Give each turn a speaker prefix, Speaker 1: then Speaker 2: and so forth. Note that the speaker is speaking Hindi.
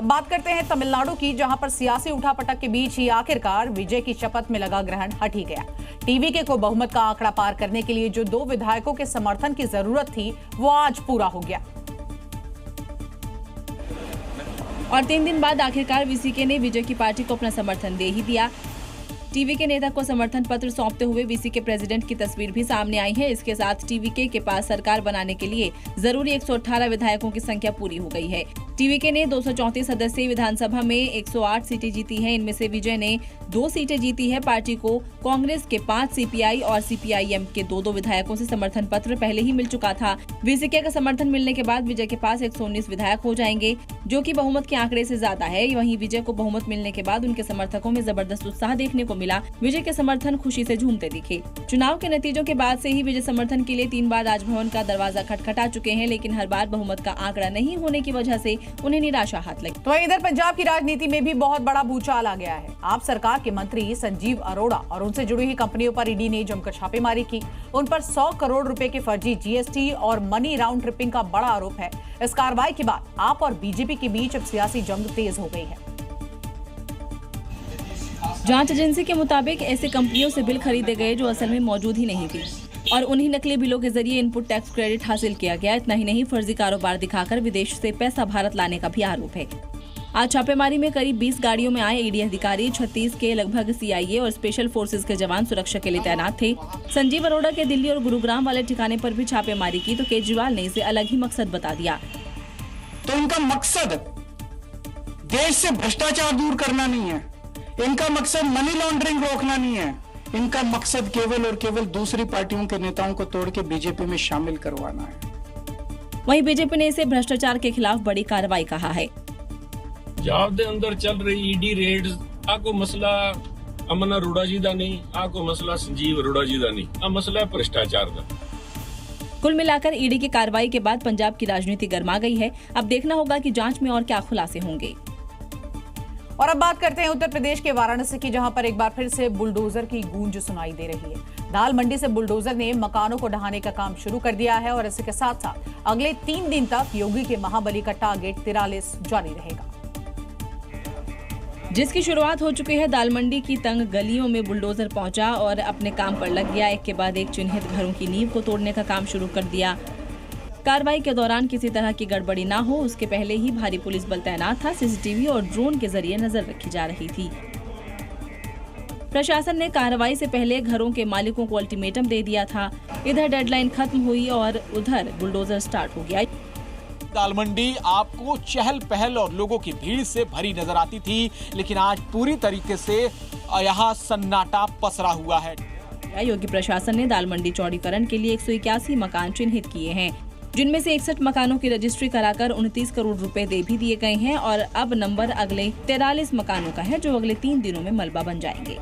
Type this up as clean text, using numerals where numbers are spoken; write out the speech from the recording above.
Speaker 1: अब बात करते हैं तमिलनाडु की, जहां पर सियासी उठापटक के बीच ही आखिरकार विजय की शपथ में लगा ग्रहण हट ही गया। टीवीके को बहुमत का आंकड़ा पार करने के लिए जो 2 विधायकों के समर्थन की जरूरत थी वो आज पूरा हो गया।
Speaker 2: और 3 दिन बाद आखिरकार वीसीके ने विजय की पार्टी को अपना समर्थन दे ही दिया। टीवीके नेता को समर्थन पत्र सौंपते हुए वीसीके प्रेसिडेंट की तस्वीर भी सामने आई है। इसके साथ टीवीके के पास सरकार बनाने के लिए जरूरी 118 विधायकों की संख्या पूरी हो गई है। टीवीके ने 234 सदस्यीय विधानसभा में 108 सीटें जीती हैं। इनमें से विजय ने 2 सीटें जीती है। पार्टी को कांग्रेस के 5, सीपीआई और सीपीआईएम के 2 विधायकों से समर्थन पत्र पहले ही मिल चुका था। वीसीके का समर्थन मिलने के बाद विजय के पास 119 विधायक हो जाएंगे, जो कि बहुमत के आंकड़े से ज्यादा है। वहीं विजय को बहुमत मिलने के बाद उनके समर्थकों में जबरदस्त उत्साह देखने को मिला। विजय के समर्थन खुशी से झूमते दिखे। चुनाव के नतीजों के बाद से ही विजय समर्थन के लिए 3 बार राजभवन का दरवाजा खटखटा चुके हैं, लेकिन हर बार बहुमत का आंकड़ा नहीं होने की वजह से उन्हें निराशा हाथ लगी।
Speaker 1: तो इधर पंजाब की राजनीति में भी बहुत बड़ा भूचाल आ गया है। आप सरकार के मंत्री संजीव अरोड़ा और उनसे जुड़ी हुई कंपनियों पर ईडी ने जमकर छापेमारी की। उन पर 100 करोड़ रुपए के फर्जी जीएसटी और मनी राउंड ट्रिपिंग का बड़ा आरोप है। इस कार्रवाई के बाद आप और बीजेपी के बीच अब सियासी जंग तेज हो गई है।
Speaker 2: जांच एजेंसी के मुताबिक ऐसे कंपनियों से बिल खरीदे गए जो असल में मौजूद ही नहीं थी और उन्हीं नकली बिलों के जरिए इनपुट टैक्स क्रेडिट हासिल किया गया। इतना ही नहीं, फर्जी कारोबार दिखाकर विदेश से पैसा भारत लाने का भी आरोप है। आज छापेमारी में करीब 20 गाड़ियों में आए ईडी अधिकारी, 36 के लगभग सीआईए और स्पेशल फोर्सेज के जवान सुरक्षा के लिए तैनात थे। संजीव अरोड़ा के दिल्ली और गुरुग्राम वाले ठिकाने पर भी छापेमारी की तो केजरीवाल ने इसे अलग ही मकसद बता दिया।
Speaker 3: तो इनका मकसद देश से भ्रष्टाचार दूर करना नहीं है, इनका मकसद मनी लॉन्ड्रिंग रोकना नहीं है, इनका मकसद केवल और केवल दूसरी पार्टियों के नेताओं को तोड़ के बीजेपी में शामिल करवाना है।
Speaker 2: वहीं बीजेपी ने इसे भ्रष्टाचार के खिलाफ बड़ी कार्रवाई कहा है।
Speaker 4: पंजाब के अंदर चल रही ईडी रेड्स आ कोई मसला अमन अरोड़ा जी का नहीं, आ कोई मसला संजीव अरोड़ा जी का नहीं, आ मसला भ्रष्टाचार का।
Speaker 2: कुल मिलाकर ईडी की कार्रवाई के बाद पंजाब की राजनीति गर्मा गई है। अब देखना होगा कि जांच में और क्या खुलासे होंगे।
Speaker 1: और अब बात करते हैं उत्तर प्रदेश के वाराणसी की, जहां पर एक बार फिर से बुलडोजर की गूंज सुनाई दे रही है। दाल मंडी से बुलडोजर ने मकानों को ढहाने का काम शुरू कर दिया है और इसी के साथ साथ अगले 3 दिन तक योगी के महाबली का टारगेट 43 जारी रहेगा,
Speaker 2: जिसकी शुरुआत हो चुकी है। दाल मंडी की तंग गलियों में बुलडोजर पहुंचा और अपने काम पर लग गया। एक के बाद एक चिन्हित घरों की नींव को तोड़ने का काम शुरू कर दिया। कार्रवाई के दौरान किसी तरह की गड़बड़ी ना हो, उसके पहले ही भारी पुलिस बल तैनात था। सीसीटीवी और ड्रोन के जरिए नजर रखी जा रही थी। प्रशासन ने कार्रवाई से पहले घरों के मालिकों को अल्टीमेटम दे दिया था। इधर डेडलाइन खत्म हुई और उधर बुलडोजर स्टार्ट हो गया।
Speaker 5: दाल मंडी आपको चहल पहल और लोगों की भीड़ से भरी नजर आती थी, लेकिन आज पूरी तरीके से यहाँ सन्नाटा पसरा हुआ है।
Speaker 2: योगी प्रशासन ने दाल मंडी चौड़ीकरण के लिए 181 मकान चिन्हित किए हैं, जिनमें से 61 मकानों की रजिस्ट्री कराकर 29 करोड़ रुपए दे भी दिए गए हैं और अब नंबर अगले 43 मकानों का है, जो अगले 3 दिनों में मलबा बन जाएंगे।